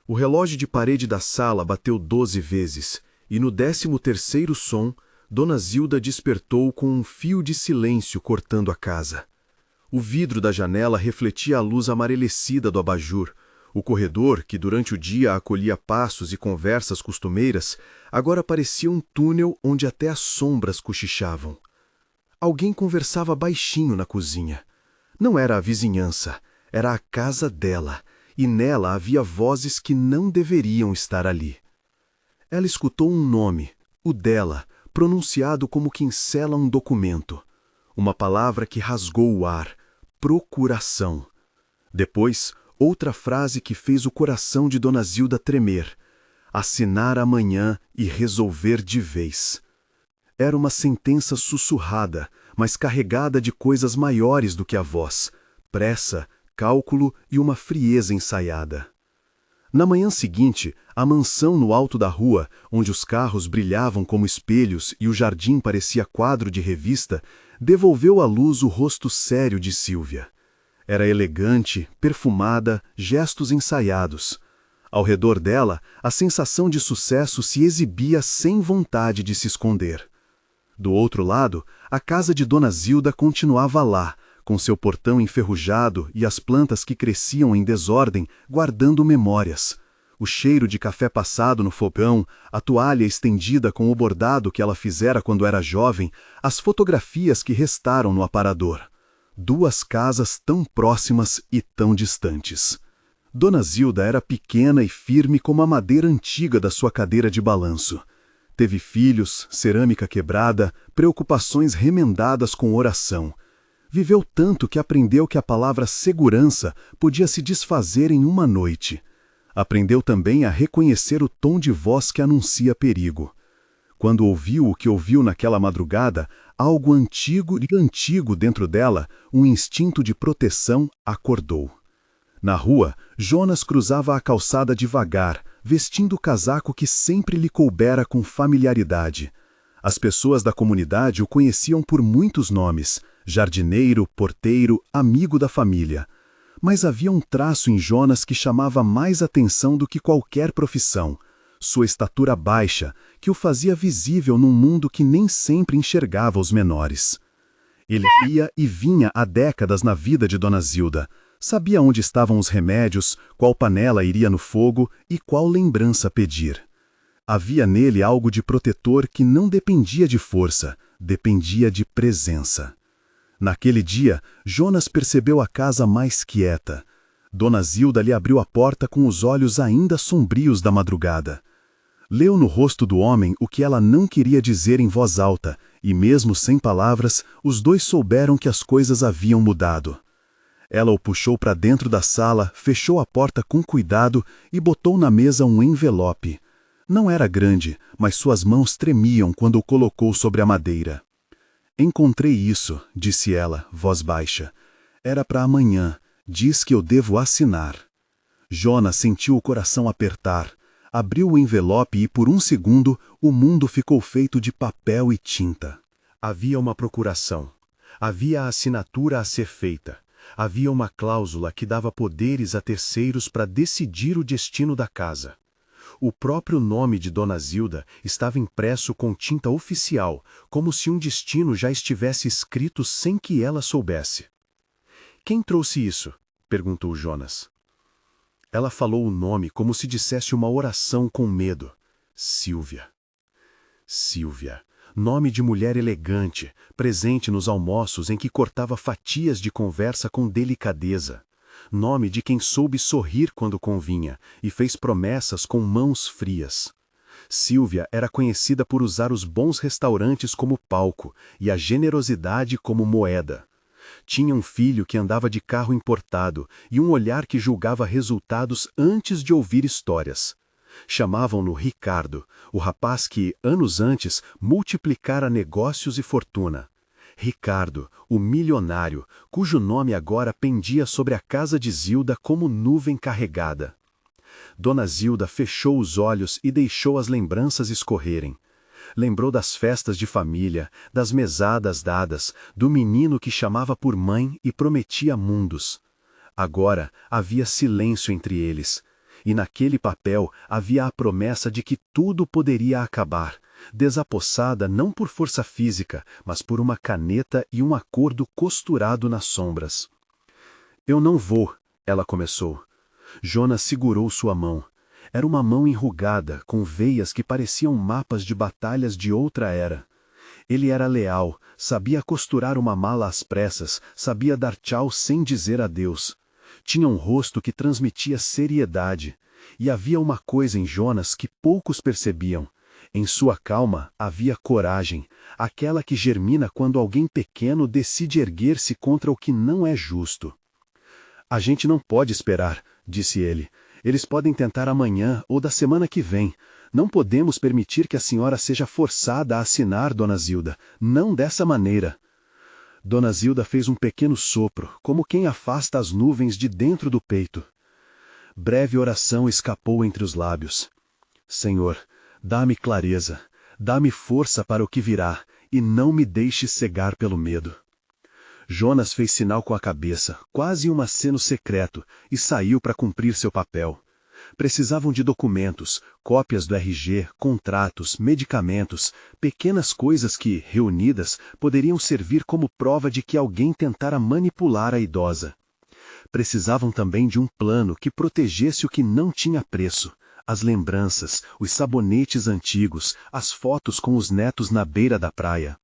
O relógio de parede da sala bateu 12 vezes, e no 13º som, Dona Zilda despertou com um fio de silêncio cortando a casa. O vidro da janela refletia a luz amarelecida do abajur. O corredor, que durante o dia acolhia passos e conversas costumeiras, agora parecia um túnel onde até as sombras cochichavam. Alguém conversava baixinho na cozinha. Não era a vizinhança, era a casa dela, e nela havia vozes que não deveriam estar ali. Ela escutou um nome, o dela, pronunciado como quem sela um documento. Uma palavra que rasgou o ar: procuração. Depois, outra frase que fez o coração de Dona Zilda tremer: assinar amanhã e resolver de vez. Era uma sentença sussurrada, mas carregada de coisas maiores do que a voz: pressa, cálculo e uma frieza ensaiada. Na manhã seguinte, a mansão no alto da rua, onde os carros brilhavam como espelhos e o jardim parecia quadro de revista, devolveu à luz o rosto sério de Sílvia. Era elegante, perfumada, gestos ensaiados. Ao redor dela, a sensação de sucesso se exibia sem vontade de se esconder. Do outro lado, a casa de Dona Zilda continuava lá, com seu portão enferrujado e as plantas que cresciam em desordem, guardando memórias. O cheiro de café passado no fogão, a toalha estendida com o bordado que ela fizera quando era jovem, as fotografias que restaram no aparador. Duas casas tão próximas e tão distantes. Dona Zilda era pequena e firme como a madeira antiga da sua cadeira de balanço. Teve filhos, cerâmica quebrada, preocupações remendadas com oração. Viveu tanto que aprendeu que a palavra segurança podia se desfazer em uma noite. Aprendeu também a reconhecer o tom de voz que anuncia perigo. Quando ouviu o que ouviu naquela madrugada, algo antigo dentro dela, um instinto de proteção, acordou. Na rua, Jonas cruzava a calçada devagar, vestindo o casaco que sempre lhe coubera com familiaridade. As pessoas da comunidade o conheciam por muitos nomes: jardineiro, porteiro, amigo da família. Mas havia um traço em Jonas que chamava mais atenção do que qualquer profissão: sua estatura baixa, que o fazia visível num mundo que nem sempre enxergava os menores. Ele ia e vinha há décadas na vida de Dona Zilda. Sabia onde estavam os remédios, qual panela iria no fogo e qual lembrança pedir. Havia nele algo de protetor que não dependia de força, dependia de presença. Naquele dia, Jonas percebeu a casa mais quieta. Dona Zilda lhe abriu a porta com os olhos ainda sombrios da madrugada. Leu no rosto do homem o que ela não queria dizer em voz alta, e mesmo sem palavras, os dois souberam que as coisas haviam mudado. Ela o puxou para dentro da sala, fechou a porta com cuidado e botou na mesa um envelope. Não era grande, mas suas mãos tremiam quando o colocou sobre a madeira. Encontrei isso, disse ela, voz baixa. Era para amanhã. Diz que eu devo assinar. Jonas sentiu o coração apertar. Abriu o envelope e, por um segundo, o mundo ficou feito de papel e tinta. Havia uma procuração. Havia a assinatura a ser feita. Havia uma cláusula que dava poderes a terceiros para decidir o destino da casa. O próprio nome de Dona Zilda estava impresso com tinta oficial, como se um destino já estivesse escrito sem que ela soubesse. Quem trouxe isso? Perguntou Jonas. Ela falou o nome como se dissesse uma oração com medo. Sílvia. Sílvia. Nome de mulher elegante, presente nos almoços em que cortava fatias de conversa com delicadeza. Nome de quem soube sorrir quando convinha e fez promessas com mãos frias. Sílvia era conhecida por usar os bons restaurantes como palco e a generosidade como moeda. Tinha um filho que andava de carro importado e um olhar que julgava resultados antes de ouvir histórias. Chamavam-no Ricardo, o rapaz que, anos antes, multiplicara negócios e fortuna. Ricardo, o milionário, cujo nome agora pendia sobre a casa de Zilda como nuvem carregada. Dona Zilda fechou os olhos e deixou as lembranças escorrerem. Lembrou das festas de família, das mesadas dadas, do menino que chamava por mãe e prometia mundos. Agora havia silêncio entre eles. e naquele papel havia a promessa de que tudo poderia acabar, desapossada não por força física, mas por uma caneta e um acordo costurado nas sombras. Eu não vou, ela começou. Jonas segurou sua mão. Era uma mão enrugada, com veias que pareciam mapas de batalhas de outra era. Ele era leal, sabia costurar uma mala às pressas, sabia dar tchau sem dizer adeus. Tinha um rosto que transmitia seriedade. E havia uma coisa em Jonas que poucos percebiam. Em sua calma havia coragem, aquela que germina quando alguém pequeno decide erguer-se contra o que não é justo. A gente não pode esperar, disse ele. Eles podem tentar amanhã ou da semana que vem. Não podemos permitir que a senhora seja forçada a assinar, Dona Zilda. Não dessa maneira. Dona Zilda fez um pequeno sopro, como quem afasta as nuvens de dentro do peito. Breve oração escapou entre os lábios. Senhor, dá-me clareza, dá-me força para o que virá, e não me deixe cegar pelo medo. Jonas fez sinal com a cabeça, quase um aceno secreto, e saiu para cumprir seu papel. Precisavam de documentos, cópias do RG, contratos, medicamentos, pequenas coisas que, reunidas, poderiam servir como prova de que alguém tentara manipular a idosa. Precisavam também de um plano que protegesse o que não tinha preço. As lembranças, os sabonetes antigos, as fotos com os netos na beira da praia.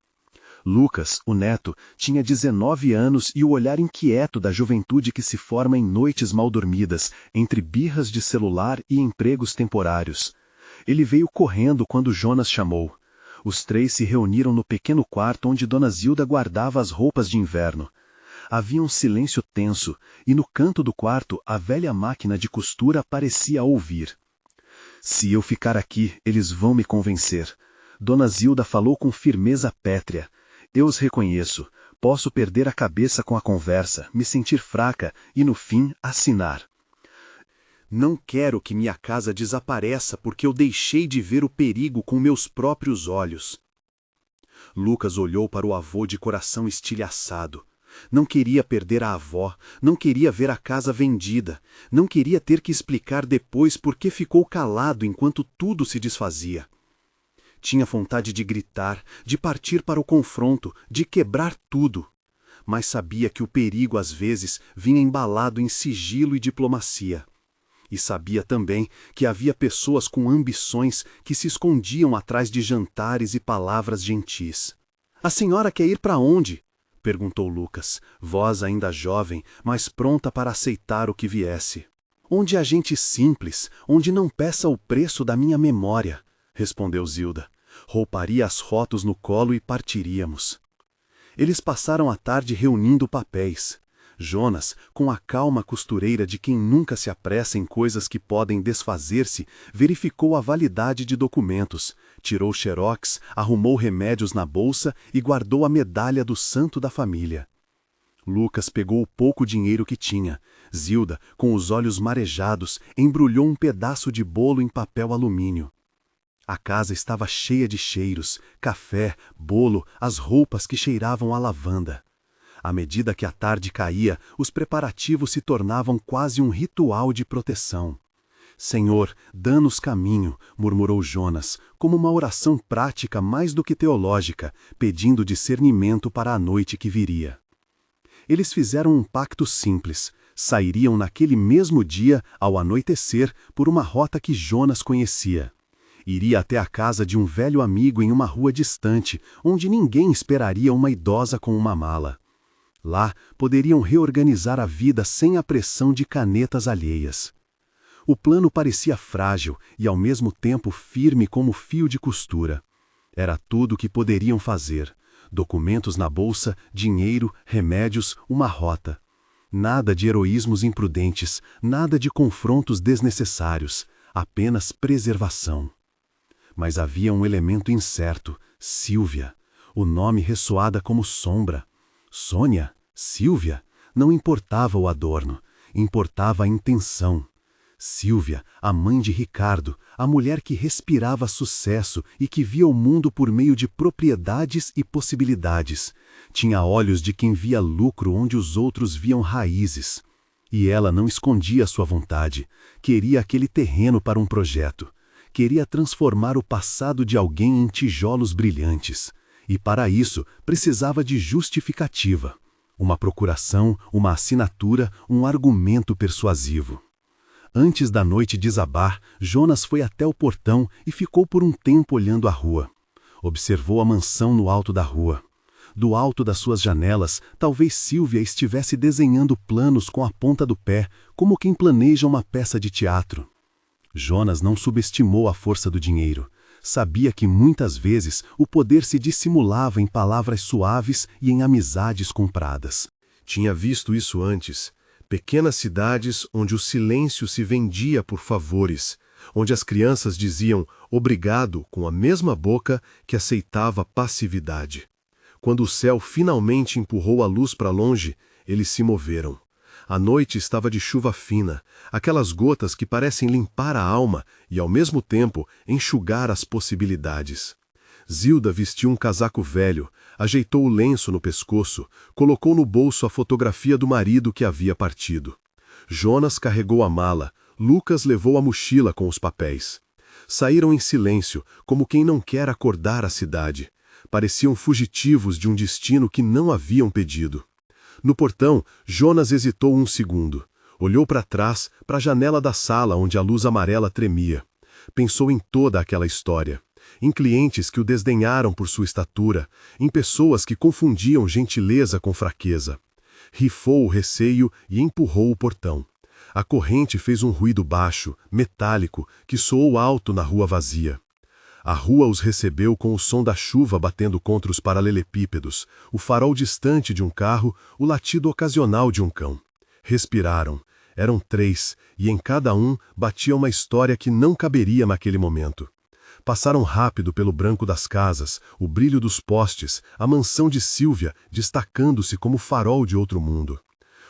Lucas, o neto, tinha 19 anos e o olhar inquieto da juventude que se forma em noites mal dormidas, entre birras de celular e empregos temporários. Ele veio correndo quando Jonas chamou. Os três se reuniram no pequeno quarto onde Dona Zilda guardava as roupas de inverno. Havia um silêncio tenso, e no canto do quarto a velha máquina de costura parecia ouvir. Se eu ficar aqui, eles vão me convencer. Dona Zilda falou com firmeza pétrea. Eu os reconheço. Posso perder a cabeça com a conversa, me sentir fraca e, no fim, assinar. Não quero que minha casa desapareça porque eu deixei de ver o perigo com meus próprios olhos. Lucas olhou para o avô de coração estilhaçado. Não queria perder a avó, não queria ver a casa vendida, não queria ter que explicar depois por que ficou calado enquanto tudo se desfazia. Tinha vontade de gritar, de partir para o confronto, de quebrar tudo. Mas sabia que o perigo às vezes vinha embalado em sigilo e diplomacia. E sabia também que havia pessoas com ambições que se escondiam atrás de jantares e palavras gentis. — A senhora quer ir para onde? — perguntou Lucas, voz ainda jovem, mas pronta para aceitar o que viesse. — Onde há gente simples, onde não peça o preço da minha memória — respondeu Zilda. Rouparia as fotos no colo e partiríamos. Eles passaram a tarde reunindo papéis. Jonas, com a calma costureira de quem nunca se apressa em coisas que podem desfazer-se, verificou a validade de documentos, tirou xerox, arrumou remédios na bolsa e guardou a medalha do santo da família. Lucas pegou o pouco dinheiro que tinha. Zilda, com os olhos marejados, embrulhou um pedaço de bolo em papel alumínio. A casa estava cheia de cheiros, café, bolo, as roupas que cheiravam a lavanda. À medida que a tarde caía, os preparativos se tornavam quase um ritual de proteção. Senhor, dá-nos caminho, murmurou Jonas, como uma oração prática mais do que teológica, pedindo discernimento para a noite que viria. Eles fizeram um pacto simples. Sairiam naquele mesmo dia, ao anoitecer, por uma rota que Jonas conhecia. Iria até a casa de um velho amigo em uma rua distante, onde ninguém esperaria uma idosa com uma mala. Lá, poderiam reorganizar a vida sem a pressão de canetas alheias. O plano parecia frágil e ao mesmo tempo firme como fio de costura. Era tudo o que poderiam fazer. Documentos na bolsa, dinheiro, remédios, uma rota. Nada de heroísmos imprudentes, nada de confrontos desnecessários, apenas preservação. Mas havia um elemento incerto, Sílvia. O nome ressoada como sombra. Sônia? Sílvia? Não importava o adorno, importava a intenção. Sílvia, a mãe de Ricardo, a mulher que respirava sucesso e que via o mundo por meio de propriedades e possibilidades. Tinha olhos de quem via lucro onde os outros viam raízes. E ela não escondia sua vontade. Queria aquele terreno para um projeto. Queria transformar o passado de alguém em tijolos brilhantes. E para isso precisava de justificativa. Uma procuração, uma assinatura, um argumento persuasivo. Antes da noite desabar, Jonas foi até o portão e ficou por um tempo olhando a rua. Observou a mansão no alto da rua. Do alto das suas janelas, talvez Sylvia estivesse desenhando planos com a ponta do pé, como quem planeja uma peça de teatro. Jonas não subestimou a força do dinheiro. Sabia que muitas vezes o poder se dissimulava em palavras suaves e em amizades compradas. Tinha visto isso antes. Pequenas cidades onde o silêncio se vendia por favores, onde as crianças diziam obrigado com a mesma boca que aceitava passividade. Quando o céu finalmente empurrou a luz para longe, eles se moveram. A noite estava de chuva fina, aquelas gotas que parecem limpar a alma e, ao mesmo tempo, enxugar as possibilidades. Zilda vestiu um casaco velho, ajeitou o lenço no pescoço, colocou no bolso a fotografia do marido que havia partido. Jonas carregou a mala, Lucas levou a mochila com os papéis. Saíram em silêncio, como quem não quer acordar a cidade. Pareciam fugitivos de um destino que não haviam pedido. No portão, Jonas hesitou um segundo. Olhou para trás, para a janela da sala onde a luz amarela tremia. Pensou em toda aquela história. Em clientes que o desdenharam por sua estatura, em pessoas que confundiam gentileza com fraqueza. Rifou o receio e empurrou o portão. A corrente fez um ruído baixo, metálico, que soou alto na rua vazia. A rua os recebeu com o som da chuva batendo contra os paralelepípedos, o farol distante de um carro, o latido ocasional de um cão. Respiraram. Eram 3, e em cada um batia uma história que não caberia naquele momento. Passaram rápido pelo branco das casas, o brilho dos postes, a mansão de Sylvia destacando-se como farol de outro mundo.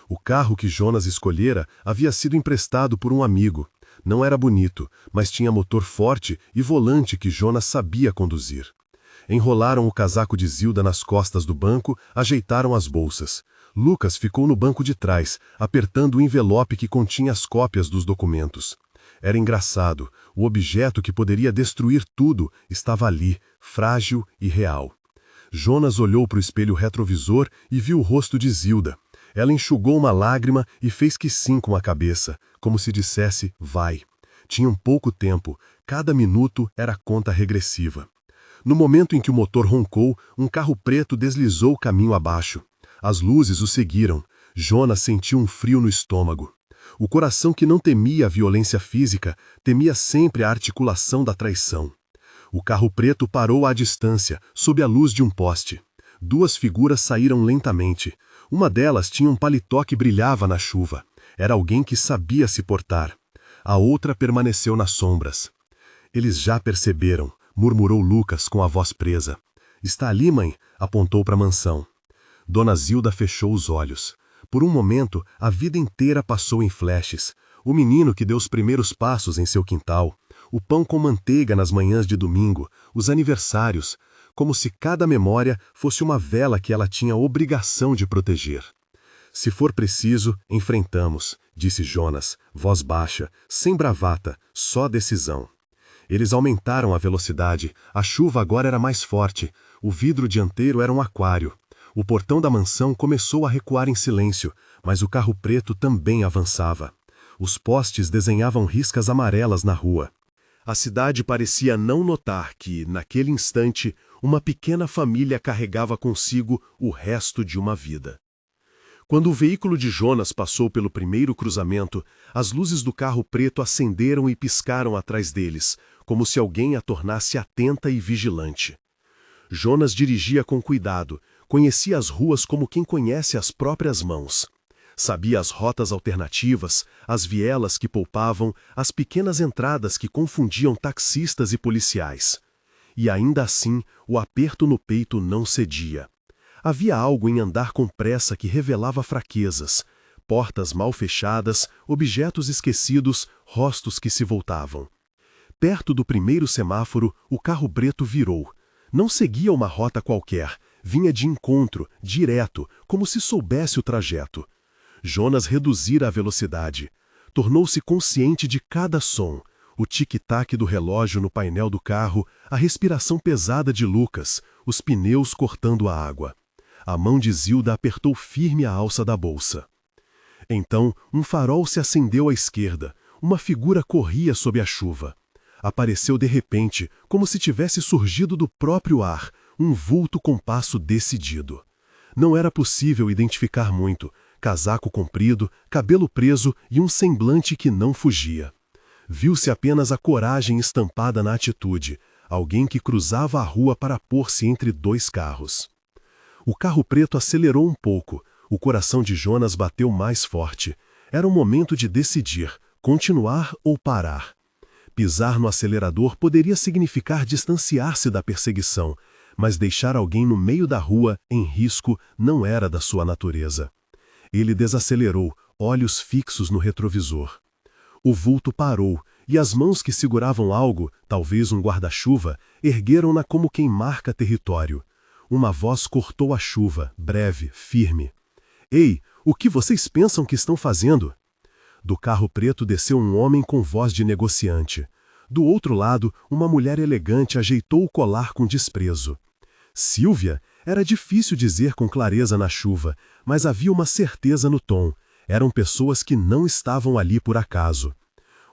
O carro que Jonas escolhera havia sido emprestado por um amigo. Não era bonito, mas tinha motor forte e volante que Jonas sabia conduzir. Enrolaram o casaco de Zilda nas costas do banco, ajeitaram as bolsas. Lucas ficou no banco de trás, apertando o envelope que continha as cópias dos documentos. Era engraçado, o objeto que poderia destruir tudo estava ali, frágil e real. Jonas olhou para o espelho retrovisor e viu o rosto de Zilda. Ela enxugou uma lágrima e fez que sim com a cabeça, como se dissesse, vai. Tinham pouco tempo, cada minuto era conta regressiva. No momento em que o motor roncou, um carro preto deslizou o caminho abaixo. As luzes o seguiram. Jonas sentiu um frio no estômago. O coração que não temia a violência física, temia sempre a articulação da traição. O carro preto parou à distância, sob a luz de um poste. 2 figuras saíram lentamente. Uma delas tinha um paletó que brilhava na chuva. Era alguém que sabia se portar. A outra permaneceu nas sombras. Eles já perceberam, murmurou Lucas com a voz presa. Está ali, mãe? Apontou para a mansão. Dona Zilda fechou os olhos. Por um momento, a vida inteira passou em flashes. O menino que deu os primeiros passos em seu quintal, o pão com manteiga nas manhãs de domingo, os aniversários, como se cada memória fosse uma vela que ela tinha obrigação de proteger. Se for preciso, enfrentamos, disse Jonas, voz baixa, sem bravata, só decisão. Eles aumentaram a velocidade, a chuva agora era mais forte, o vidro dianteiro era um aquário. O portão da mansão começou a recuar em silêncio, mas o carro preto também avançava. Os postes desenhavam riscas amarelas na rua. A cidade parecia não notar que, naquele instante, uma pequena família carregava consigo o resto de uma vida. Quando o veículo de Jonas passou pelo primeiro cruzamento, as luzes do carro preto acenderam e piscaram atrás deles, como se alguém a tornasse atenta e vigilante. Jonas dirigia com cuidado, conhecia as ruas como quem conhece as próprias mãos. Sabia as rotas alternativas, as vielas que poupavam, as pequenas entradas que confundiam taxistas e policiais. E ainda assim, o aperto no peito não cedia. Havia algo em andar com pressa que revelava fraquezas, portas mal fechadas, objetos esquecidos, rostos que se voltavam. Perto do primeiro semáforo, o carro preto virou. Não seguia uma rota qualquer, vinha de encontro, direto, como se soubesse o trajeto. Jonas reduzira a velocidade. Tornou-se consciente de cada som, o tic-tac do relógio no painel do carro, a respiração pesada de Lucas, os pneus cortando a água. A mão de Zilda apertou firme a alça da bolsa. Então, um farol se acendeu à esquerda. Uma figura corria sob a chuva. Apareceu de repente, como se tivesse surgido do próprio ar, um vulto com passo decidido. Não era possível identificar muito. Casaco comprido, cabelo preso e um semblante que não fugia. Viu-se apenas a coragem estampada na atitude, alguém que cruzava a rua para pôr-se entre dois carros. O carro preto acelerou um pouco, o coração de Jonas bateu mais forte. Era o momento de decidir, continuar ou parar. Pisar no acelerador poderia significar distanciar-se da perseguição, mas deixar alguém no meio da rua, em risco, não era da sua natureza. Ele desacelerou, olhos fixos no retrovisor. O vulto parou, e as mãos que seguravam algo, talvez um guarda-chuva, ergueram-na como quem marca território. Uma voz cortou a chuva, breve, firme. "Ei, o que vocês pensam que estão fazendo?" Do carro preto desceu um homem com voz de negociante. Do outro lado, uma mulher elegante ajeitou o colar com desprezo. Sílvia? Era difícil dizer com clareza na chuva, mas havia uma certeza no tom. Eram pessoas que não estavam ali por acaso.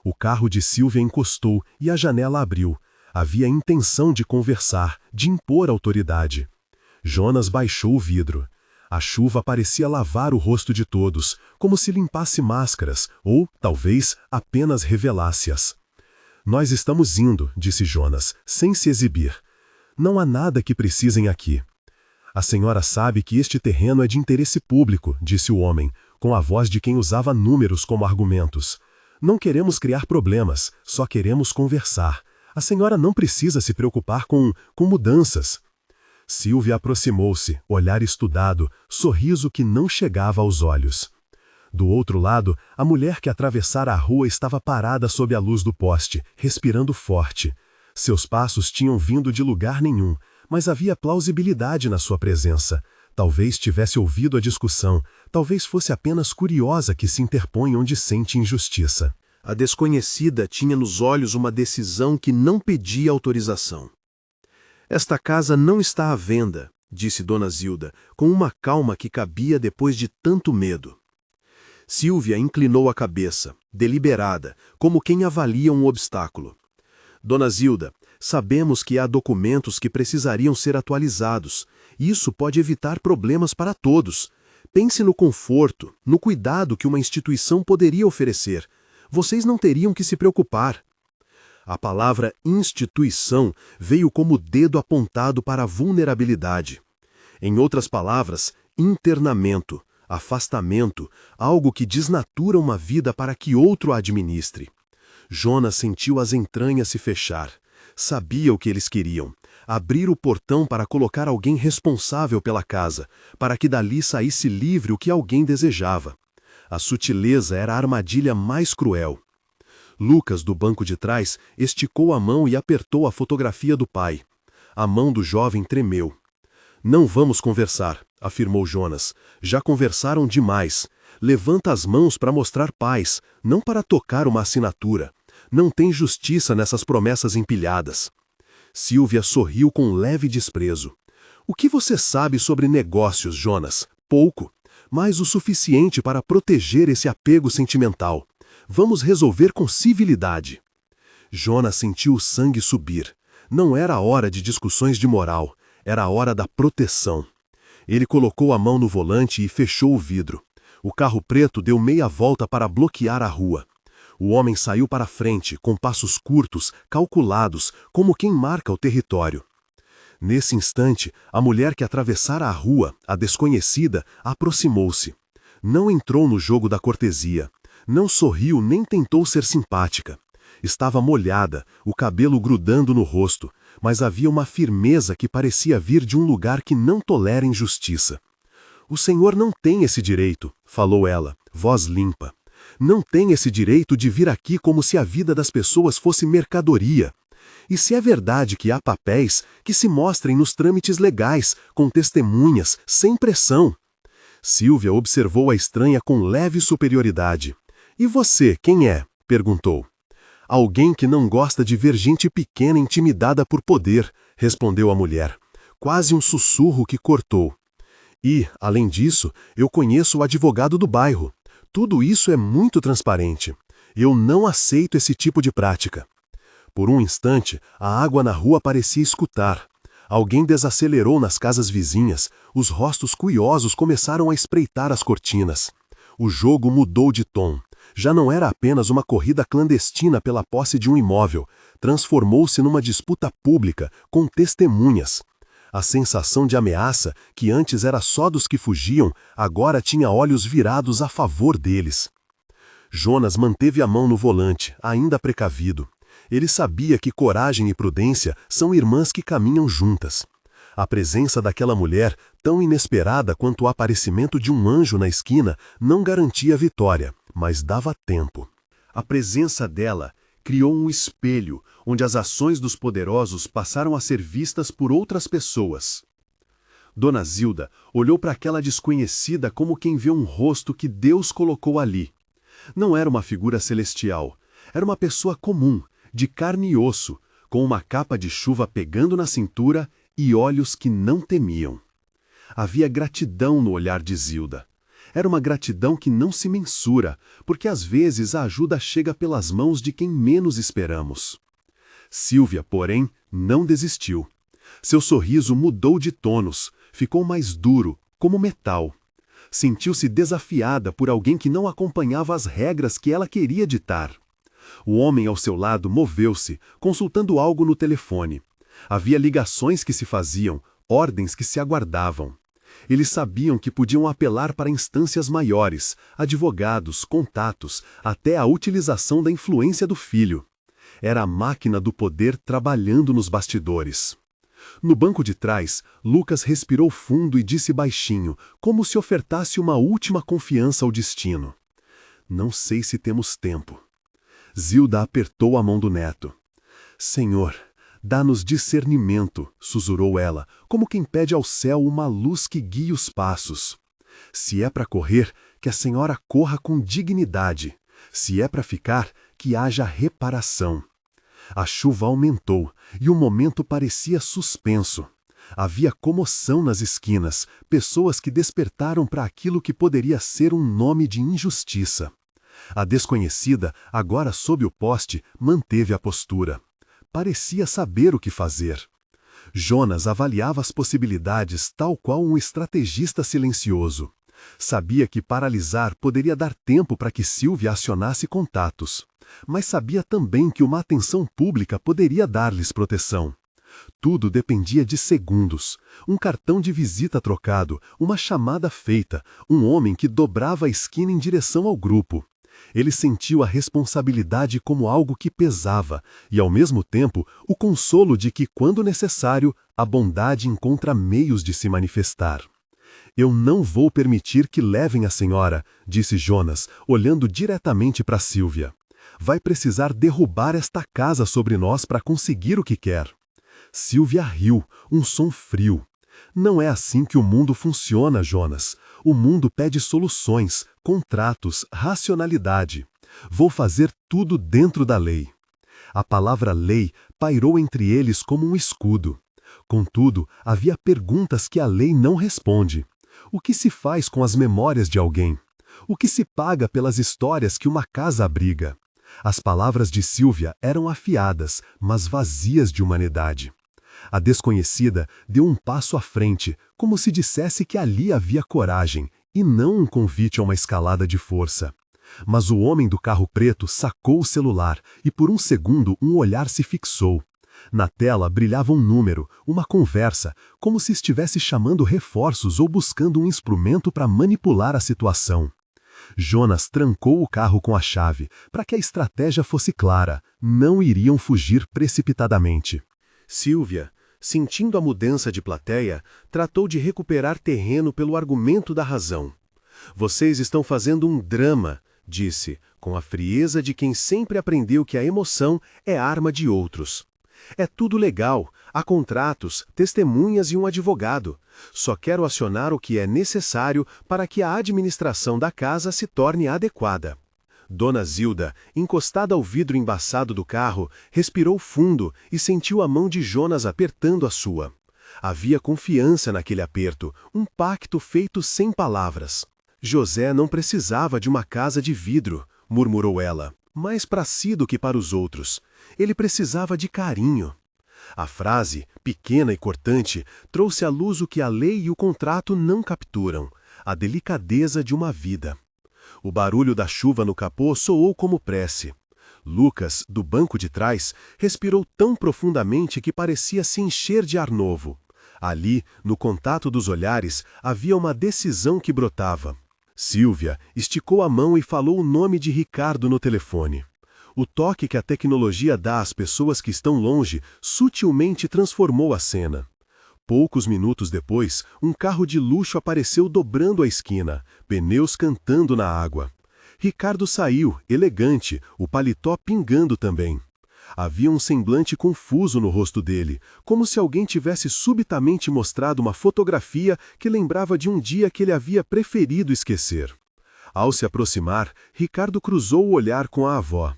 O carro de Sílvia encostou e a janela abriu. Havia intenção de conversar, de impor autoridade. Jonas baixou o vidro. A chuva parecia lavar o rosto de todos, como se limpasse máscaras, ou, talvez, apenas revelasse-as. "Nós estamos indo", disse Jonas, sem se exibir. "Não há nada que precisem aqui." "A senhora sabe que este terreno é de interesse público", disse o homem, com a voz de quem usava números como argumentos. "Não queremos criar problemas, só queremos conversar. A senhora não precisa se preocupar com mudanças." Sílvia aproximou-se, olhar estudado, sorriso que não chegava aos olhos. Do outro lado, a mulher que atravessara a rua estava parada sob a luz do poste, respirando forte. Seus passos tinham vindo de lugar nenhum, mas havia plausibilidade na sua presença. Talvez tivesse ouvido a discussão, talvez fosse apenas curiosa que se interpõe onde sente injustiça. A desconhecida tinha nos olhos uma decisão que não pedia autorização. "Esta casa não está à venda", disse Dona Zilda, com uma calma que cabia depois de tanto medo. Sílvia inclinou a cabeça, deliberada, como quem avalia um obstáculo. "Dona Zilda, sabemos que há documentos que precisariam ser atualizados. Isso pode evitar problemas para todos. Pense no conforto, no cuidado que uma instituição poderia oferecer. Vocês não teriam que se preocupar." A palavra instituição veio como dedo apontado para a vulnerabilidade. Em outras palavras, internamento, afastamento, algo que desnatura uma vida para que outro a administre. Jonas sentiu as entranhas se fechar. Sabia o que eles queriam: abrir o portão para colocar alguém responsável pela casa, para que dali saísse livre o que alguém desejava. A sutileza era a armadilha mais cruel. Lucas, do banco de trás, esticou a mão e apertou a fotografia do pai. A mão do jovem tremeu. "Não vamos conversar", afirmou Jonas. "Já conversaram demais. Levanta as mãos para mostrar paz, não para tocar uma assinatura. Não tem justiça nessas promessas empilhadas." Sílvia sorriu com leve desprezo. "O que você sabe sobre negócios, Jonas? Pouco, mas o suficiente para proteger esse apego sentimental. Vamos resolver com civilidade." Jonas sentiu o sangue subir. Não era a hora de discussões de moral, era a hora da proteção. Ele colocou a mão no volante e fechou o vidro. O carro preto deu meia volta para bloquear a rua. O homem saiu para frente, com passos curtos, calculados, como quem marca o território. Nesse instante, a mulher que atravessara a rua, a desconhecida, aproximou-se. Não entrou no jogo da cortesia. Não sorriu nem tentou ser simpática. Estava molhada, o cabelo grudando no rosto, mas havia uma firmeza que parecia vir de um lugar que não tolera injustiça. "O senhor não tem esse direito", falou ela, voz limpa. "Não tem esse direito de vir aqui como se a vida das pessoas fosse mercadoria. E se é verdade que há papéis, que se mostrem nos trâmites legais, com testemunhas, sem pressão." Silvia observou a estranha com leve superioridade. "E você, quem é?" perguntou. "Alguém que não gosta de ver gente pequena intimidada por poder", respondeu a mulher. Quase um sussurro que cortou. "E, além disso, eu conheço o advogado do bairro. Tudo isso é muito transparente. Eu não aceito esse tipo de prática." Por um instante, a água na rua parecia escutar. Alguém desacelerou nas casas vizinhas, os rostos curiosos começaram a espreitar as cortinas. O jogo mudou de tom. Já não era apenas uma corrida clandestina pela posse de um imóvel, transformou-se numa disputa pública, com testemunhas. A sensação de ameaça, que antes era só dos que fugiam, agora tinha olhos virados a favor deles. Jonas manteve a mão no volante, ainda precavido. Ele sabia que coragem e prudência são irmãs que caminham juntas. A presença daquela mulher, tão inesperada quanto o aparecimento de um anjo na esquina, não garantia vitória, mas dava tempo. A presença dela criou um espelho, onde as ações dos poderosos passaram a ser vistas por outras pessoas. Dona Zilda olhou para aquela desconhecida como quem vê um rosto que Deus colocou ali. Não era uma figura celestial, era uma pessoa comum, de carne e osso, com uma capa de chuva pegando na cintura e olhos que não temiam. Havia gratidão no olhar de Zilda. Era uma gratidão que não se mensura, porque às vezes a ajuda chega pelas mãos de quem menos esperamos. Silvia, porém, não desistiu. Seu sorriso mudou de tônus, ficou mais duro, como metal. Sentiu-se desafiada por alguém que não acompanhava as regras que ela queria ditar. O homem ao seu lado moveu-se, consultando algo no telefone. Havia ligações que se faziam, ordens que se aguardavam. Eles sabiam que podiam apelar para instâncias maiores, advogados, contatos, até a utilização da influência do filho. Era a máquina do poder trabalhando nos bastidores. No banco de trás, Lucas respirou fundo e disse baixinho, como se ofertasse uma última confiança ao destino. "Não sei se temos tempo." Zilda apertou a mão do neto. "Senhor, dá-nos discernimento", sussurrou ela, como quem pede ao céu uma luz que guie os passos. "Se é para correr, que a senhora corra com dignidade. Se é para ficar, que haja reparação." A chuva aumentou, e o momento parecia suspenso. Havia comoção nas esquinas, pessoas que despertaram para aquilo que poderia ser um nome de injustiça. A desconhecida, agora sob o poste, manteve a postura. Parecia saber o que fazer. Jonas avaliava as possibilidades tal qual um estrategista silencioso. Sabia que paralisar poderia dar tempo para que Silvia acionasse contatos. Mas sabia também que uma atenção pública poderia dar-lhes proteção. Tudo dependia de segundos. Um cartão de visita trocado, uma chamada feita, um homem que dobrava a esquina em direção ao grupo. Ele sentiu a responsabilidade como algo que pesava e, ao mesmo tempo, o consolo de que, quando necessário, a bondade encontra meios de se manifestar. "Eu não vou permitir que levem a senhora", disse Jonas, olhando diretamente para Silvia. "Vai precisar derrubar esta casa sobre nós para conseguir o que quer." Silvia riu, um som frio. "Não é assim que o mundo funciona, Jonas. O mundo pede soluções, contratos, racionalidade. Vou fazer tudo dentro da lei." A palavra lei pairou entre eles como um escudo. Contudo, havia perguntas que a lei não responde. O que se faz com as memórias de alguém? O que se paga pelas histórias que uma casa abriga? As palavras de Silvia eram afiadas, mas vazias de humanidade. A desconhecida deu um passo à frente, como se dissesse que ali havia coragem, e não um convite a uma escalada de força. Mas o homem do carro preto sacou o celular e por um segundo um olhar se fixou. Na tela brilhava um número, uma conversa, como se estivesse chamando reforços ou buscando um instrumento para manipular a situação. Jonas trancou o carro com a chave, para que a estratégia fosse clara, não iriam fugir precipitadamente. Silvia, sentindo a mudança de plateia, tratou de recuperar terreno pelo argumento da razão. "Vocês estão fazendo um drama", disse, com a frieza de quem sempre aprendeu que a emoção é arma de outros. É tudo legal, há contratos, testemunhas e um advogado. Só quero acionar o que é necessário para que a administração da casa se torne adequada. Dona Zilda, encostada ao vidro embaçado do carro, respirou fundo e sentiu a mão de Jonas apertando a sua. Havia confiança naquele aperto, um pacto feito sem palavras. José não precisava de uma casa de vidro, murmurou ela, mais para si do que para os outros. Ele precisava de carinho. A frase, pequena e cortante, trouxe à luz o que a lei e o contrato não capturam: a delicadeza de uma vida. O barulho da chuva no capô soou como prece. Lucas, do banco de trás, respirou tão profundamente que parecia se encher de ar novo. Ali, no contato dos olhares, havia uma decisão que brotava. Sílvia esticou a mão e falou o nome de Ricardo no telefone. O toque que a tecnologia dá às pessoas que estão longe sutilmente transformou a cena. Poucos minutos depois, um carro de luxo apareceu dobrando a esquina, pneus cantando na água. Ricardo saiu, elegante, o paletó pingando também. Havia um semblante confuso no rosto dele, como se alguém tivesse subitamente mostrado uma fotografia que lembrava de um dia que ele havia preferido esquecer. Ao se aproximar, Ricardo cruzou o olhar com a avó.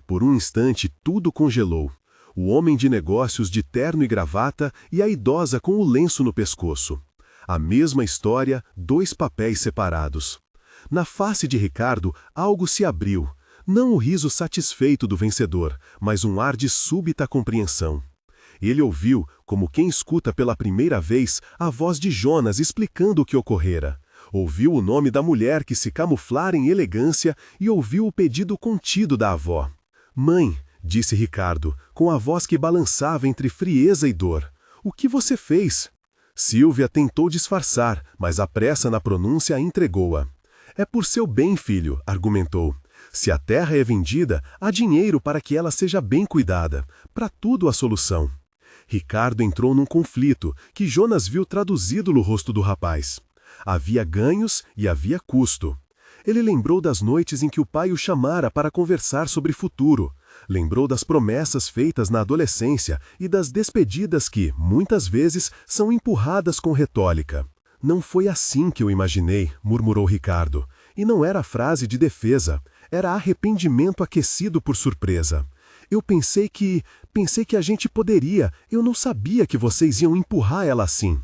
Por um instante, tudo congelou. O homem de negócios de terno e gravata e a idosa com o lenço no pescoço. A mesma história, dois papéis separados. Na face de Ricardo, algo se abriu. Não o riso satisfeito do vencedor, mas um ar de súbita compreensão. Ele ouviu, como quem escuta pela primeira vez, a voz de Jonas explicando o que ocorrera. Ouviu o nome da mulher que se camuflara em elegância e ouviu o pedido contido da avó. «Mãe», disse Ricardo, com a voz que balançava entre frieza e dor, «o que você fez?» Sílvia tentou disfarçar, mas a pressa na pronúncia a entregou-a. «É por seu bem, filho», argumentou. «Se a terra é vendida, há dinheiro para que ela seja bem cuidada. Para tudo há solução». Ricardo entrou num conflito, que Jonas viu traduzido no rosto do rapaz. Havia ganhos e havia custo. Ele lembrou das noites em que o pai o chamara para conversar sobre futuro. Lembrou das promessas feitas na adolescência e das despedidas que, muitas vezes, são empurradas com retórica. «Não foi assim que eu imaginei», murmurou Ricardo. E não era frase de defesa, era arrependimento aquecido por surpresa. «Eu pensei que a gente poderia, eu não sabia que vocês iam empurrar ela assim».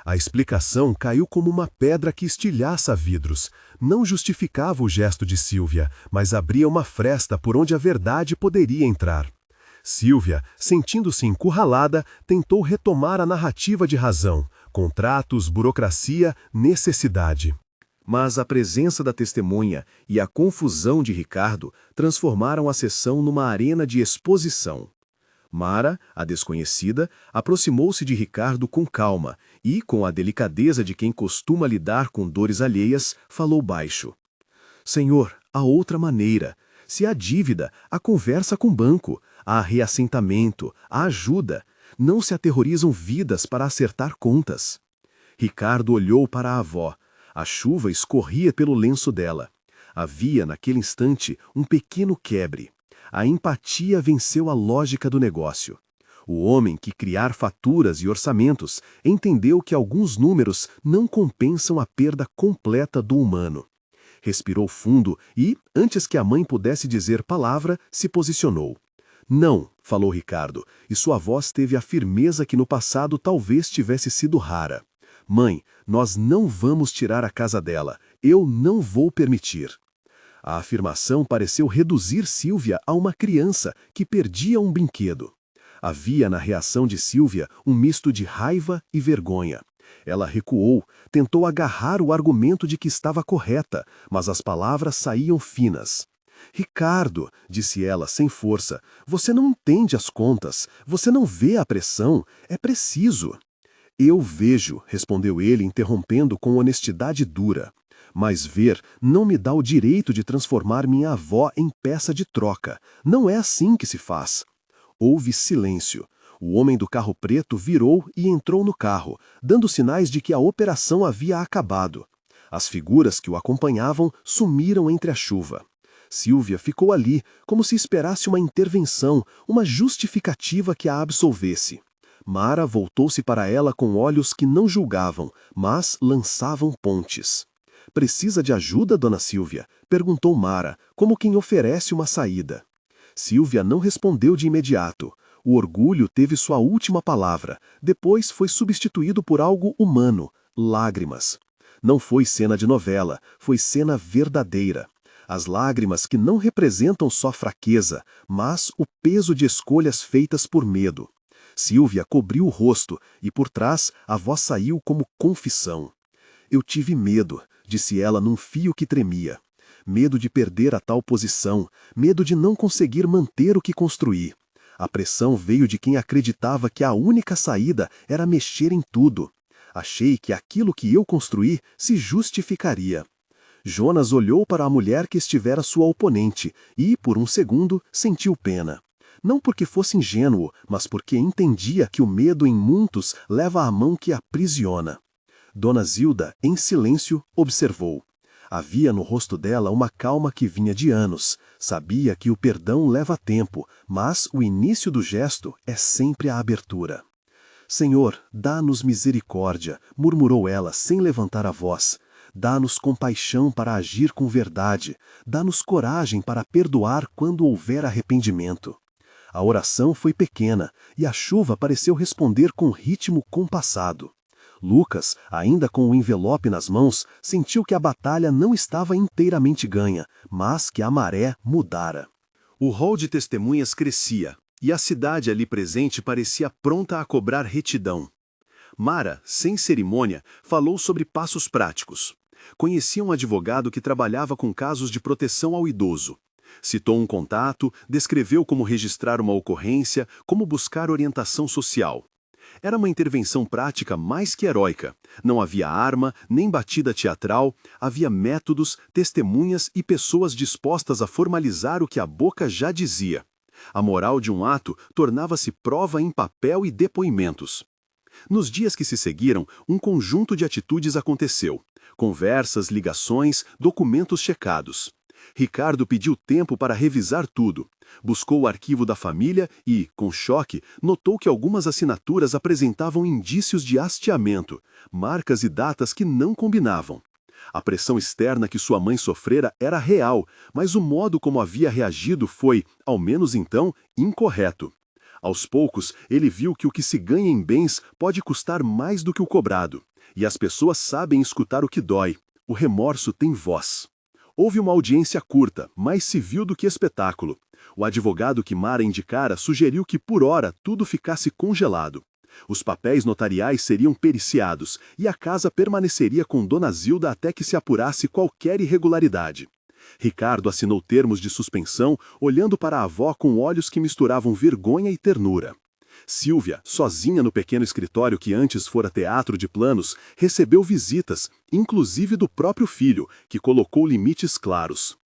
A explicação caiu como uma pedra que estilhaça vidros. Não justificava o gesto de Sílvia, mas abria uma fresta por onde a verdade poderia entrar. Sílvia, sentindo-se encurralada, tentou retomar a narrativa de razão. Contratos, burocracia, necessidade. Mas a presença da testemunha e a confusão de Ricardo transformaram a sessão numa arena de exposição. Mara, a desconhecida, aproximou-se de Ricardo com calma e, com a delicadeza de quem costuma lidar com dores alheias, falou baixo. «Senhor, há outra maneira. Se há dívida, há conversa com o banco, há reassentamento, há ajuda. Não se aterrorizam vidas para acertar contas». Ricardo olhou para a avó. A chuva escorria pelo lenço dela. Havia, naquele instante, um pequeno quebre. A empatia venceu a lógica do negócio. O homem que criar faturas e orçamentos entendeu que alguns números não compensam a perda completa do humano. Respirou fundo e, antes que a mãe pudesse dizer palavra, se posicionou. «Não», falou Ricardo, e sua voz teve a firmeza que no passado talvez tivesse sido rara. «Mãe, nós não vamos tirar a casa dela. Eu não vou permitir». A afirmação pareceu reduzir Sílvia a uma criança que perdia um brinquedo. Havia na reação de Sílvia um misto de raiva e vergonha. Ela recuou, tentou agarrar o argumento de que estava correta, mas as palavras saíam finas. «Ricardo», disse ela sem força, «você não entende as contas, você não vê a pressão, é preciso». «Eu vejo», respondeu ele, interrompendo com honestidade dura. «Mas ver não me dá o direito de transformar minha avó em peça de troca. Não é assim que se faz». Houve silêncio. O homem do carro preto virou e entrou no carro, dando sinais de que a operação havia acabado. As figuras que o acompanhavam sumiram entre a chuva. Silvia ficou ali, como se esperasse uma intervenção, uma justificativa que a absolvesse. Mara voltou-se para ela com olhos que não julgavam, mas lançavam pontes. "Precisa de ajuda, dona Silvia?" perguntou Mara, como quem oferece uma saída. Silvia não respondeu de imediato. O orgulho teve sua última palavra, depois foi substituído por algo humano, lágrimas. Não foi cena de novela, foi cena verdadeira. As lágrimas que não representam só fraqueza, mas o peso de escolhas feitas por medo. Silvia cobriu o rosto e por trás a voz saiu como confissão. "Eu tive medo", disse ela num fio que tremia. Medo de perder a tal posição, medo de não conseguir manter o que construí. A pressão veio de quem acreditava que a única saída era mexer em tudo. Achei que aquilo que eu construí se justificaria. Jonas olhou para a mulher que estivera sua oponente e, por um segundo, sentiu pena. Não porque fosse ingênuo, mas porque entendia que o medo em muitos leva à mão que aprisiona. Dona Zilda, em silêncio, observou. Havia no rosto dela uma calma que vinha de anos. Sabia que o perdão leva tempo, mas o início do gesto é sempre a abertura. "Senhor, dá-nos misericórdia", murmurou ela sem levantar a voz. "Dá-nos compaixão para agir com verdade. Dá-nos coragem para perdoar quando houver arrependimento." A oração foi pequena, e a chuva pareceu responder com ritmo compassado. Lucas, ainda com o envelope nas mãos, sentiu que a batalha não estava inteiramente ganha, mas que a maré mudara. O rol de testemunhas crescia, e a cidade ali presente parecia pronta a cobrar retidão. Mara, sem cerimônia, falou sobre passos práticos. Conhecia um advogado que trabalhava com casos de proteção ao idoso. Citou um contato, descreveu como registrar uma ocorrência, como buscar orientação social. Era uma intervenção prática mais que heróica. Não havia arma, nem batida teatral, havia métodos, testemunhas e pessoas dispostas a formalizar o que a boca já dizia. A moral de um ato tornava-se prova em papel e depoimentos. Nos dias que se seguiram, um conjunto de atitudes aconteceu. Conversas, ligações, documentos checados. Ricardo pediu tempo para revisar tudo. Buscou o arquivo da família e, com choque, notou que algumas assinaturas apresentavam indícios de hasteamento, marcas e datas que não combinavam. A pressão externa que sua mãe sofrera era real, mas o modo como havia reagido foi, ao menos então, incorreto. Aos poucos, ele viu que o que se ganha em bens pode custar mais do que o cobrado. E as pessoas sabem escutar o que dói. O remorso tem voz. Houve uma audiência curta, mais civil do que espetáculo. O advogado que Mara indicara sugeriu que, por hora, tudo ficasse congelado. Os papéis notariais seriam periciados e a casa permaneceria com Dona Zilda até que se apurasse qualquer irregularidade. Ricardo assinou termos de suspensão, olhando para a avó com olhos que misturavam vergonha e ternura. Silvia, sozinha no pequeno escritório que antes fora teatro de planos, recebeu visitas, inclusive do próprio filho, que colocou limites claros.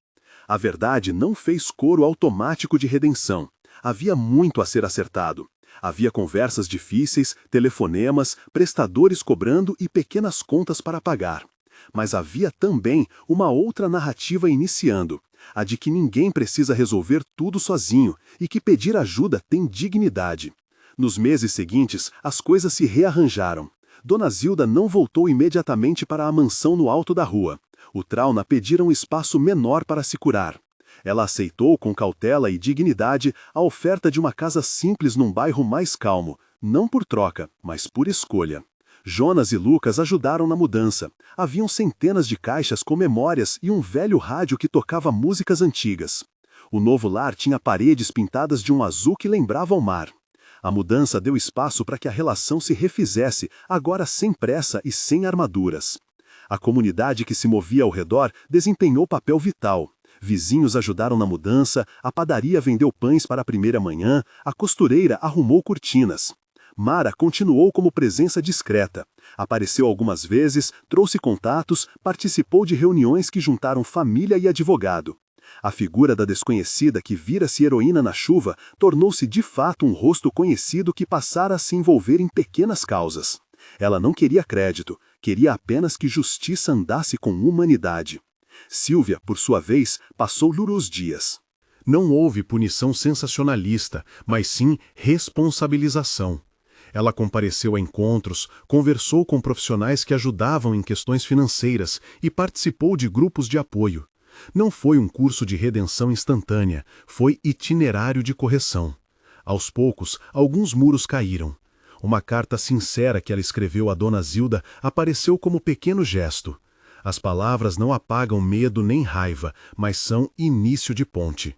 A verdade não fez coro automático de redenção. Havia muito a ser acertado. Havia conversas difíceis, telefonemas, prestadores cobrando e pequenas contas para pagar. Mas havia também uma outra narrativa iniciando, a de que ninguém precisa resolver tudo sozinho e que pedir ajuda tem dignidade. Nos meses seguintes, as coisas se rearranjaram. Dona Zilda não voltou imediatamente para a mansão no alto da rua. O trauma pedira um espaço menor para se curar. Ela aceitou com cautela e dignidade a oferta de uma casa simples num bairro mais calmo, não por troca, mas por escolha. Jonas e Lucas ajudaram na mudança. Haviam centenas de caixas com memórias e um velho rádio que tocava músicas antigas. O novo lar tinha paredes pintadas de um azul que lembrava o mar. A mudança deu espaço para que a relação se refizesse, agora sem pressa e sem armaduras. A comunidade que se movia ao redor desempenhou papel vital. Vizinhos ajudaram na mudança, a padaria vendeu pães para a primeira manhã, a costureira arrumou cortinas. Mara continuou como presença discreta. Apareceu algumas vezes, trouxe contatos, participou de reuniões que juntaram família e advogado. A figura da desconhecida que vira-se heroína na chuva tornou-se de fato um rosto conhecido que passara a se envolver em pequenas causas. Ela não queria crédito, queria apenas que justiça andasse com humanidade. Sílvia, por sua vez, passou duros dias. Não houve punição sensacionalista, mas sim responsabilização. Ela compareceu a encontros, conversou com profissionais que ajudavam em questões financeiras e participou de grupos de apoio. Não foi um curso de redenção instantânea, foi itinerário de correção. Aos poucos, alguns muros caíram. Uma carta sincera que ela escreveu a Dona Zilda apareceu como pequeno gesto. As palavras não apagam medo nem raiva, mas são início de ponte.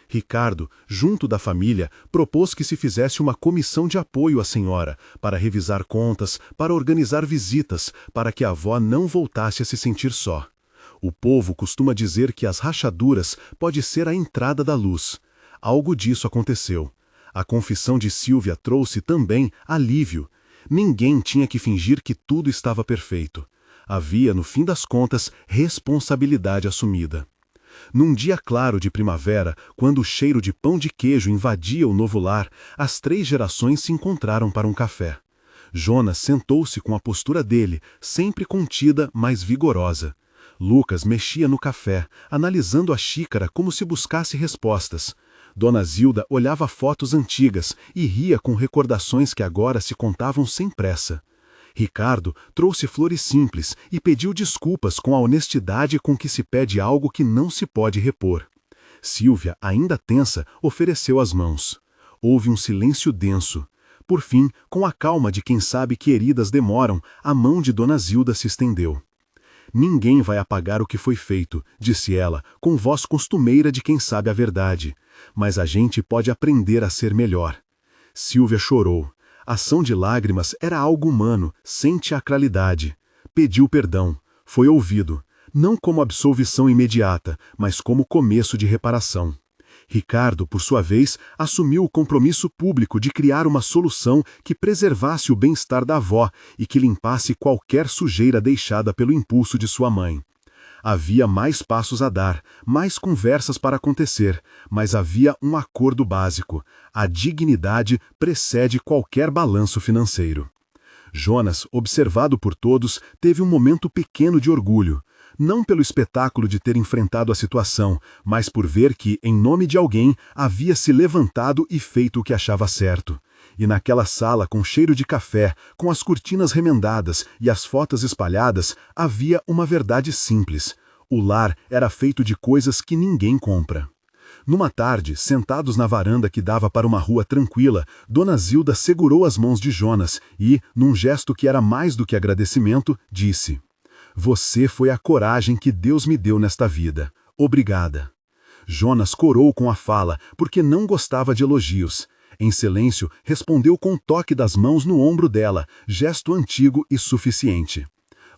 Ricardo, junto da família, propôs que se fizesse uma comissão de apoio à senhora, para revisar contas, para organizar visitas, para que a avó não voltasse a se sentir só. O povo costuma dizer que as rachaduras pode ser a entrada da luz. Algo disso aconteceu. A confissão de Sílvia trouxe também alívio. Ninguém tinha que fingir que tudo estava perfeito. Havia, no fim das contas, responsabilidade assumida. Num dia claro de primavera, quando o cheiro de pão de queijo invadia o novo lar, as 3 gerações se encontraram para um café. Jonas sentou-se com a postura dele, sempre contida, mas vigorosa. Lucas mexia no café, analisando a xícara como se buscasse respostas. Dona Zilda olhava fotos antigas e ria com recordações que agora se contavam sem pressa. Ricardo trouxe flores simples e pediu desculpas com a honestidade com que se pede algo que não se pode repor. Sílvia, ainda tensa, ofereceu as mãos. Houve um silêncio denso. Por fim, com a calma de quem sabe que heridas demoram, a mão de Dona Zilda se estendeu. Ninguém vai apagar o que foi feito, disse ela, com voz costumeira de quem sabe a verdade. Mas a gente pode aprender a ser melhor. Sílvia chorou. A ação de lágrimas era algo humano, sem teatralidade. Pediu perdão. Foi ouvido. Não como absolvição imediata, mas como começo de reparação. Ricardo, por sua vez, assumiu o compromisso público de criar uma solução que preservasse o bem-estar da avó e que limpasse qualquer sujeira deixada pelo impulso de sua mãe. Havia mais passos a dar, mais conversas para acontecer, mas havia um acordo básico: a dignidade precede qualquer balanço financeiro. Jonas, observado por todos, teve um momento pequeno de orgulho, não pelo espetáculo de ter enfrentado a situação, mas por ver que, em nome de alguém, havia se levantado e feito o que achava certo. E naquela sala com cheiro de café, com as cortinas remendadas e as fotos espalhadas, havia uma verdade simples: o lar era feito de coisas que ninguém compra. Numa tarde, sentados na varanda que dava para uma rua tranquila, Dona Zilda segurou as mãos de Jonas e, num gesto que era mais do que agradecimento, disse: "Você foi a coragem que Deus me deu nesta vida. Obrigada." Jonas corou com a fala, porque não gostava de elogios. Em silêncio, respondeu com um toque das mãos no ombro dela, gesto antigo e suficiente.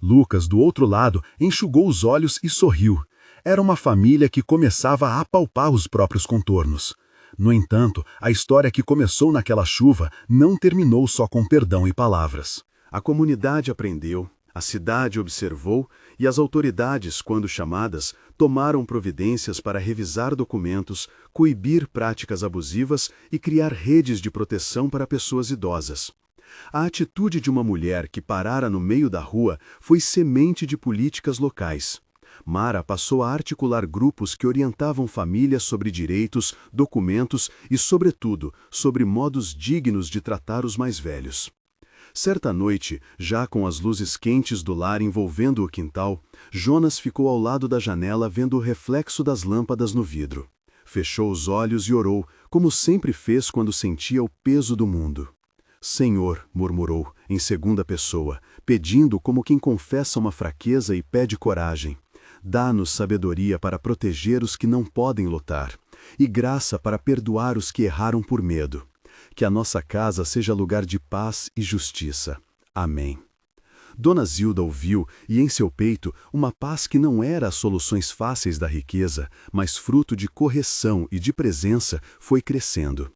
Lucas, do outro lado, enxugou os olhos e sorriu. Era uma família que começava a apalpar os próprios contornos. No entanto, a história que começou naquela chuva não terminou só com perdão e palavras. A comunidade aprendeu, a cidade observou e as autoridades, quando chamadas, tomaram providências para revisar documentos, coibir práticas abusivas e criar redes de proteção para pessoas idosas. A atitude de uma mulher que parara no meio da rua foi semente de políticas locais. Mara passou a articular grupos que orientavam famílias sobre direitos, documentos e, sobretudo, sobre modos dignos de tratar os mais velhos. Certa noite, já com as luzes quentes do lar envolvendo o quintal, Jonas ficou ao lado da janela vendo o reflexo das lâmpadas no vidro. Fechou os olhos e orou, como sempre fez quando sentia o peso do mundo. "Senhor", murmurou, em segunda pessoa, pedindo como quem confessa uma fraqueza e pede coragem. "Dá-nos sabedoria para proteger os que não podem lutar, e graça para perdoar os que erraram por medo. Que a nossa casa seja lugar de paz e justiça. Amém." Dona Zilda ouviu, e em seu peito, uma paz que não era as soluções fáceis da riqueza, mas fruto de correção e de presença, foi crescendo.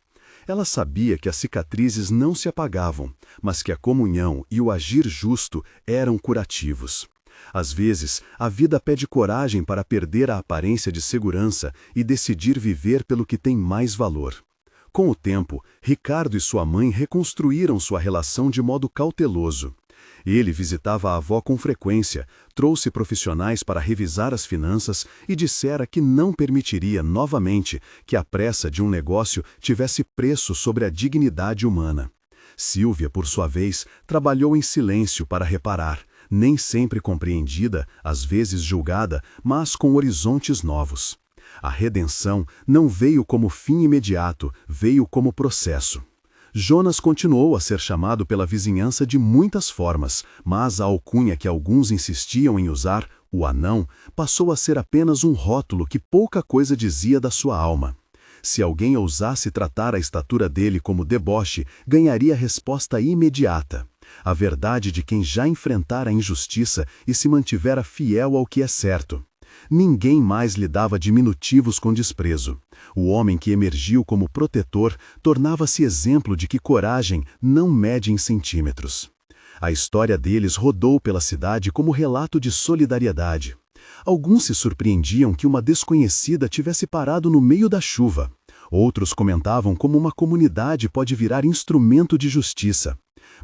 Ela sabia que as cicatrizes não se apagavam, mas que a comunhão e o agir justo eram curativos. Às vezes, a vida pede coragem para perder a aparência de segurança e decidir viver pelo que tem mais valor. Com o tempo, Ricardo e sua mãe reconstruíram sua relação de modo cauteloso. Ele visitava a avó com frequência, trouxe profissionais para revisar as finanças e dissera que não permitiria novamente que a pressa de um negócio tivesse preço sobre a dignidade humana. Sílvia, por sua vez, trabalhou em silêncio para reparar, nem sempre compreendida, às vezes julgada, mas com horizontes novos. A redenção não veio como fim imediato, veio como processo. Jonas continuou a ser chamado pela vizinhança de muitas formas, mas a alcunha que alguns insistiam em usar, o anão, passou a ser apenas um rótulo que pouca coisa dizia da sua alma. Se alguém ousasse tratar a estatura dele como deboche, ganharia resposta imediata. A verdade de quem já enfrentara a injustiça e se mantivera fiel ao que é certo. Ninguém mais lhe dava diminutivos com desprezo. O homem que emergiu como protetor tornava-se exemplo de que coragem não mede em centímetros. A história deles rodou pela cidade como relato de solidariedade. Alguns se surpreendiam que uma desconhecida tivesse parado no meio da chuva. Outros comentavam como uma comunidade pode virar instrumento de justiça.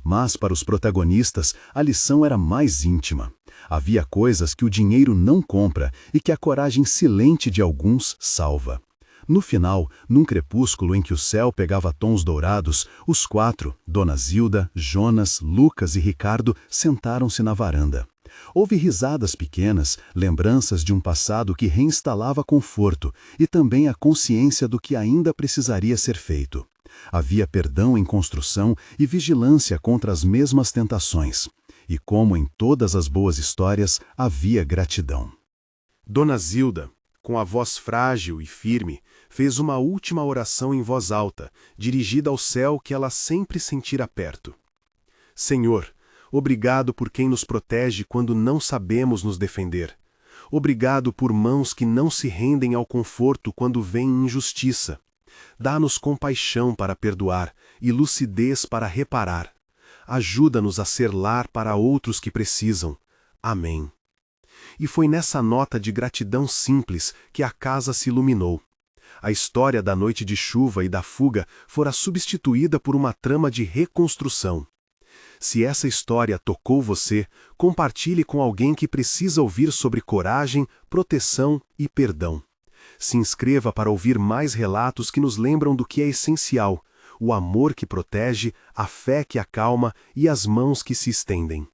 Mas para os protagonistas, a lição era mais íntima. Havia coisas que o dinheiro não compra e que a coragem silente de alguns salva. No final, num crepúsculo em que o céu pegava tons dourados, os quatro, Dona Zilda, Jonas, Lucas e Ricardo, sentaram-se na varanda. Houve risadas pequenas, lembranças de um passado que reinstalava conforto e também a consciência do que ainda precisaria ser feito. Havia perdão em construção e vigilância contra as mesmas tentações. E como em todas as boas histórias, havia gratidão. Dona Zilda, com a voz frágil e firme, fez uma última oração em voz alta, dirigida ao céu que ela sempre sentira perto. Senhor, obrigado por quem nos protege quando não sabemos nos defender. Obrigado por mãos que não se rendem ao conforto quando vem injustiça. Dá-nos compaixão para perdoar e lucidez para reparar. Ajuda-nos a ser lar para outros que precisam. Amém. E foi nessa nota de gratidão simples que a casa se iluminou. A história da noite de chuva e da fuga fora substituída por uma trama de reconstrução. Se essa história tocou você, compartilhe com alguém que precisa ouvir sobre coragem, proteção e perdão. Se inscreva para ouvir mais relatos que nos lembram do que é essencial: o amor que protege, a fé que acalma e as mãos que se estendem.